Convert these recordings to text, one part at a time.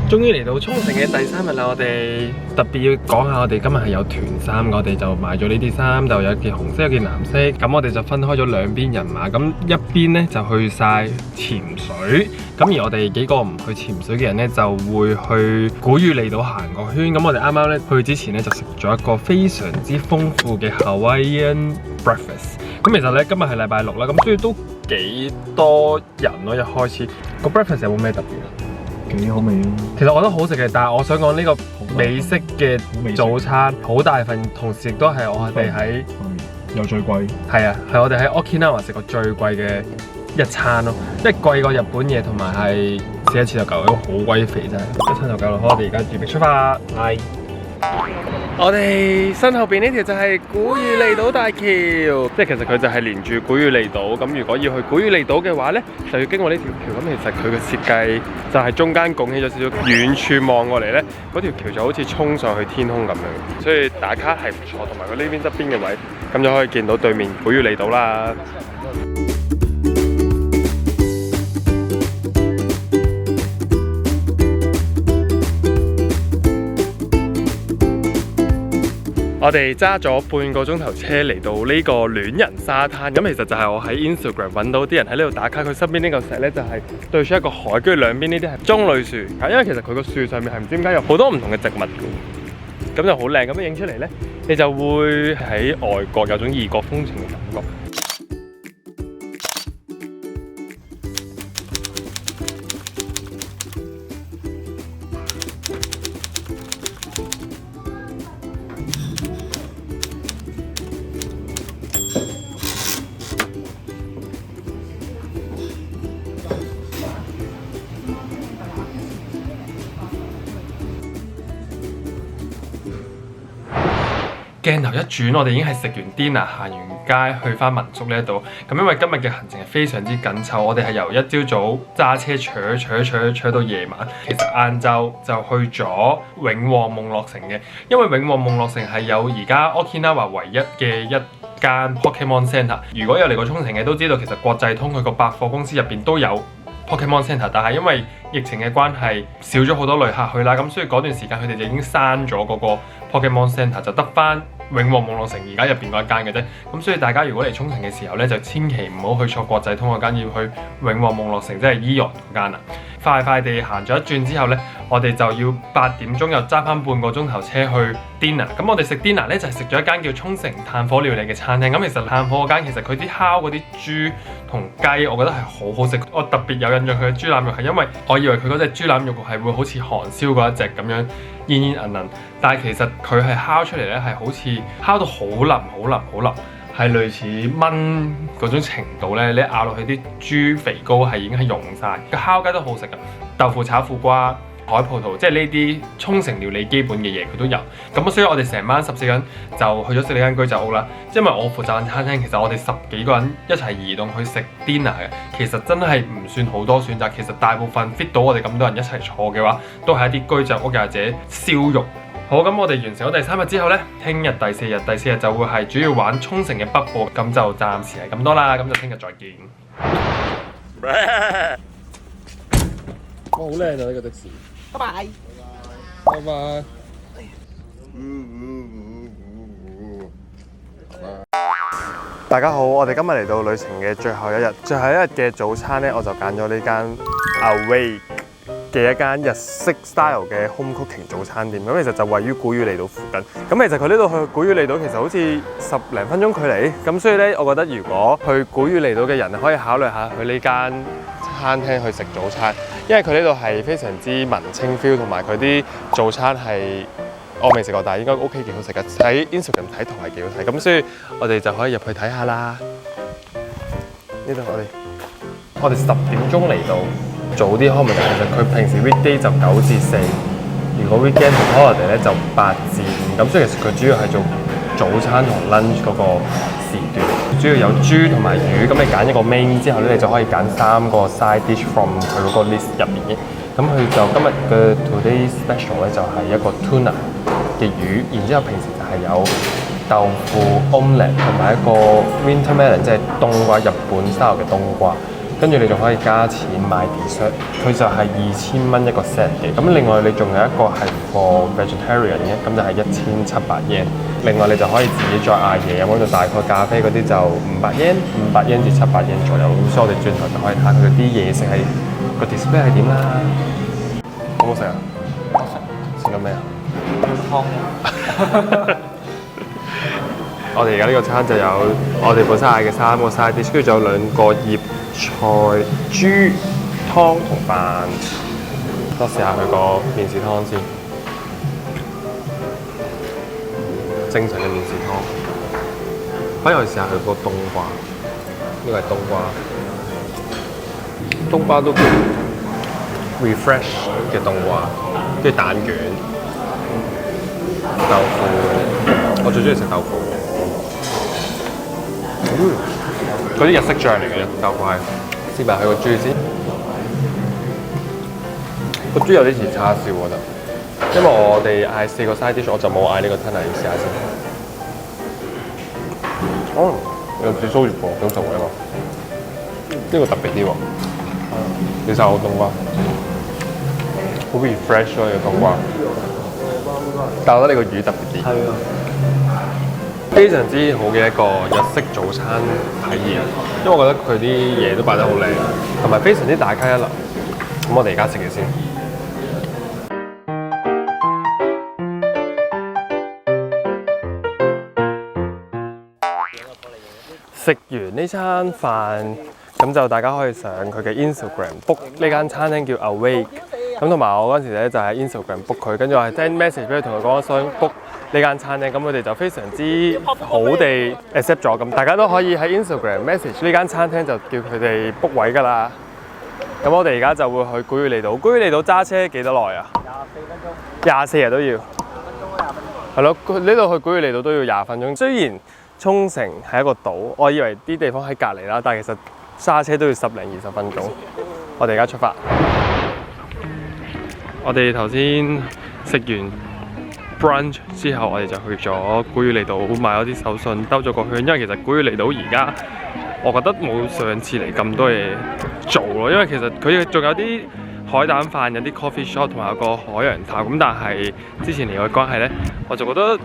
終於嚟到沖繩嘅第3日啦！我哋特別要講下，我哋今日係有團衫，我哋就買咗呢啲衫，就有件紅色，有件藍色。咁我哋就分開咗兩邊人馬，咁一邊呢就去晒潛水，咁而我哋幾個唔去潛水嘅人呢，就會去古宇利島行個圈。咁我哋啱啱呢去之前呢，就食咗一個非常之豐富嘅 Hawaiian breakfast。咁其實呢，今日係禮拜6啦，咁所以都幾多人咯。一開始個 breakfast 有冇咩特別啊？幾好味咯！其實我覺得好食嘅，但係我想講呢個美式嘅早餐好大份，同時亦都係我哋喺又最貴。係啊，係我哋喺 Okinawa 食過最貴嘅一餐咯，即係貴過日本嘢，同埋係食一次就夠，好鬼肥真係，一餐就夠啦。好，我哋而家準備出發。係。我哋身後邊呢條就係古宇利島大橋，即係其實佢就係連住古宇利島。咁如果要去古宇利島嘅話呢，就要經過呢條橋。咁其實佢嘅設計就係中間拱起咗少少，遠處望過嚟呢，嗰條橋就好似衝上去天空咁樣，所以打卡係唔錯。同埋佢呢邊側邊嘅位，咁就可以見到對面古宇利島啦。我哋揸咗半個鐘頭車嚟到呢個戀人沙灘，咁其實就係我喺 Instagram 揾到啲人喺呢度打卡，佢身邊呢個石呢，就係對住一個海，跟住兩邊呢啲係棕櫚樹，因為其實佢個樹上面係唔知點解有好多唔同嘅植物嘅，咁就好靚，咁樣影出嚟呢，你就會喺外國有種異國風情嘅感覺。鏡頭一轉，我哋已經係食完 dinner， 行完街去翻民宿呢一度。咁因為今日嘅行程係非常之緊湊，我哋係由一朝早揸車坐到夜晚。其實晏晝就去咗永和夢樂城嘅，因為永和夢樂城係有而家 Okinawa 唯一嘅一間 Pokemon Center。如果有嚟過沖繩嘅都知道，其實國際通佢個百貨公司入邊都有 Pokemon Center， 但係因為疫情嘅關係少咗好多旅客去啦，咁所以嗰段時間佢哋就已經閂咗嗰個 Pokemon Center， 就得翻永和夢樂城而家入邊嗰一間嘅啫。咁所以大家如果嚟沖繩嘅時候咧，就千祈唔好去錯國際通嗰間，要去永和夢樂城，即係 Eon 嗰間啦。快地行咗一轉之後咧，我哋就要8點鐘又揸翻半個鐘頭車去 dinner。咁我哋食 dinner 咧就係食咗一間叫沖繩炭火料理嘅餐廳。咁其實炭火嗰間其實佢啲烤嗰啲豬同雞，我覺得係好好食。我特別有印象佢嘅豬腩肉係因為我以為佢嗰隻豬腩肉係會好似韓燒嗰一隻咁樣煙煙韌韌，但係其實佢係烤出嚟咧係好似烤到好腍，係類似炆嗰種程度咧，你咬落去啲豬肥膏係已經係溶晒。個烤雞都好食㗎，豆腐炒苦瓜、海葡萄，即係呢啲沖繩料理基本嘅嘢佢都有。咁所以我哋成班14個人就去咗食呢間居酒屋啦。因為我負責間餐廳，其實我哋10幾個人一齊移動去食 dinner 嘅，其實真係唔算好多選擇。其實大部分 fit 到我哋咁多人一齊坐嘅話，都係一啲居酒屋或者燒肉。好，咁我哋完成咗第3日之後呢，聽日第4日就會係主要玩沖繩嘅北部，咁就暫時係咁多啦，咁就聽日再見。哇，好靚啊！呢個的士。拜拜。拜拜。大家好，我哋今日嚟到旅程嘅最後一日，嘅早餐呢，我就揀咗呢間 Awake嘅一間日式 style 嘅 home cooking 早餐店，咁其實就位於古宇利島附近。咁其實佢呢度去古宇利島其實好似10零分鐘距離，咁所以咧，我覺得如果去古宇利島嘅人可以考慮下去呢間餐廳去食早餐，因為佢呢度係非常之文青 feel， 同埋佢啲早餐係我未食過，但係應該 OK 幾好食嘅。喺 Instagram 睇圖係幾好睇，咁所以我哋就可以入去睇下啦。呢度我哋10點鐘嚟到。早啲開門，其實佢平時 weekday 就9至4，如果 weekend 同 holiday 咧就8至5，咁所以其實佢主要係做早餐同 lunch 嗰個時段，主要有豬同埋魚，咁你揀一個 main 之後咧，你就可以揀3個 side dish from 佢嗰個 list 入面嘅。咁佢就今日嘅 today special 咧就係一個 tuna，嘅魚，然之後平時就係有豆腐 omelette 同埋一個 winter melon， 即係冬瓜，日本 style 嘅冬瓜。跟住你仲可以加錢買 dessert， 佢就係2000蚊一個 set 嘅。咁另外你仲有一個係 for vegetarian 嘅，咁就係1700 yen。另外你就可以自己再嗌嘢飲，咁就大概咖啡嗰啲就500 yen，500 yen至700 yen 左右。咁所以我哋轉頭就可以睇下佢啲嘢食係個 display 係點啦。好唔好食啊？好食。食緊咩啊？湯。我哋而家呢個餐就有我哋本身嗌嘅3個 side dish， 跟住仲有2個葉菜豬湯同飯。我試下佢個麵豉湯先，正常嘅麵豉湯。可以試下佢個冬瓜，呢個係冬瓜，冬瓜都叫 refresh 嘅冬瓜，跟住蛋卷、豆腐，我最中意食豆腐。嗰啲日式醬嚟嘅豆腐係，試埋佢個豬先。個豬有啲似叉燒，我覺得。因為我哋嗌4個 side dish， 我就冇嗌呢個吞拿，要試下先。哦，有紫蘇月喎，幾好食喎呢個。呢個特別啲喎。你食我冬瓜，好 refresh 咯呢個冬瓜。但我覺得呢個魚特別啲。係啊。非常之好嘅一個日式早餐體驗，因為我覺得佢啲嘢都擺得好靚，同埋非常之大家一流。咁我哋而家食嘢先。食完呢餐飯，咁就大家可以上佢嘅 Instagram book 呢間餐廳叫 Awake。咁同埋我嗰陣時咧就喺 Instagram book 佢，跟住我係 send message 俾佢，同佢講想 book 呢間餐廳，咁佢哋就非常之好地 accept 咗，咁大家都可以喺 Instagram message 呢間餐廳就叫佢哋 book 位㗎啦。咁我哋而家就會去古宇利島。古宇利島揸車幾多耐啊？24分鐘。24日都要。係咯，呢度去古宇利島都要20分鐘。雖然沖繩係一個島，我以為啲地方喺隔離啦，但係其實揸車都要10零20分鐘。我哋而家出發。我哋頭先食完 brunch 之後，我哋就去咗古宇利島買咗啲手信，兜咗個圈。因為其實古宇利島而家我覺得冇上次嚟咁多嘢做咯，因為其實佢仲有啲海膽飯，有啲 coffee shop 同埋有個海洋塔。咁但係之前嚟嘅關係咧，我就覺得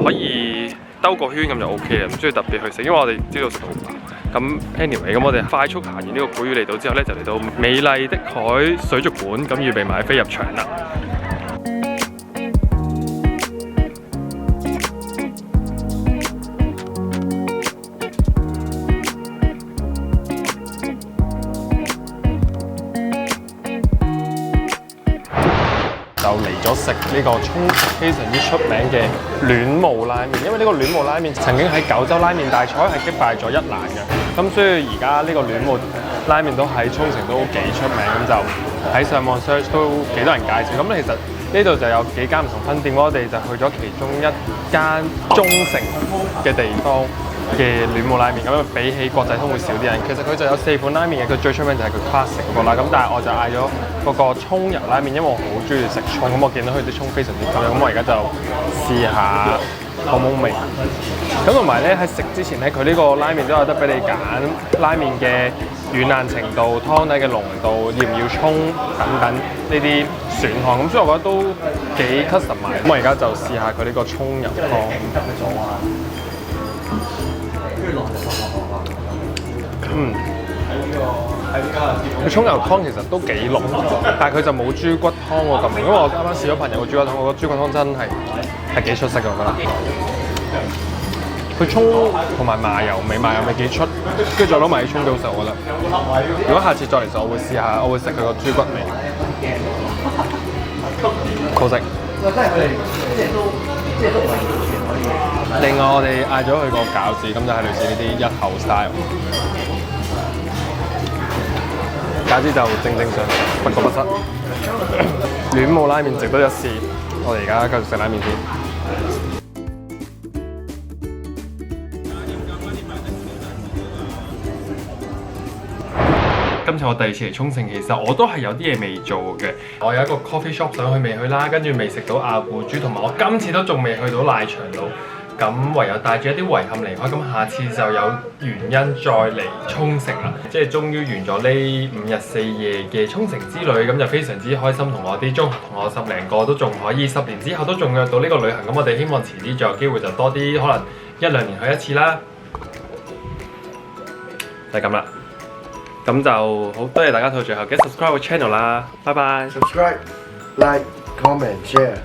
可以兜個圈咁就 OK 啦，唔需要特別去食，因為我哋知道食好飽。咁 anyway， 咁我哋快速行完呢個古宇利島之後咧，就嚟到美麗的海水族館，咁預備買飛入場啦。就嚟咗食呢個沖繩非常之出名嘅戀慕拉麵，因為呢個戀慕拉麵曾經喺九州拉麵大賽係擊敗咗一蘭嘅，咁所以而家呢個戀慕拉麵都喺沖繩都幾出名，咁就喺上網 search 都幾多人介紹。咁其實呢度就有幾間唔同分店，我哋就去咗其中一間中城嘅地方嘅戀慕拉麵，咁樣比起國際通會少啲人。其實佢就有4款拉麵嘅，佢最出名就係佢 classic 嗰個啦。咁但係我就嗌咗嗰個葱油拉麵，因為我好中意食葱，咁我見到佢啲葱非常之香，咁我而家就試下好唔好味。咁同埋咧喺食之前咧，佢呢個拉麵都有得俾你揀拉麵嘅軟硬程度、湯底嘅濃度、要唔要葱等等呢啲選項。咁所以我覺得都幾 custom 埋。咁我而家就試下佢呢個葱油湯。佢葱油湯其實都幾濃，但係佢就冇豬骨湯喎咁濃。因為我啱啱試咗朋友個豬骨湯，我覺得豬骨湯真係幾出色嘅，我覺得。佢葱同埋麻油味幾出，跟住再攞埋啲葱幾好食，我覺得。如果下次再嚟食，我會試下，我會食佢個豬骨味，好食。另外我哋嗌咗佢個餃子，咁就係類似呢啲一口 style。餃子就正常，不過不失。戀慕拉麵值得一試，我哋而家繼續食拉麵先。咁今次我第2次嚟沖繩，其實我都係有啲嘢未做嘅。我有一個 coffee shop 想去未去啦，跟住未食到亞古豬，同埋我今次都仲未去到瀨長島。咁唯有帶住一啲遺憾離開，咁下次就有原因再嚟沖繩啦。即係終於完咗呢5日4夜嘅沖繩之旅，咁就非常之開心，同我啲中學同學10零個都仲可以10年之後都仲約到呢個旅行。咁我哋希望遲啲再有機會就多啲，可能1、2年去一次啦。就係咁啦。咁就好多謝大家到最後嘅 subscribe 個 channel 啦，拜拜。Subscribe, like, comment, share.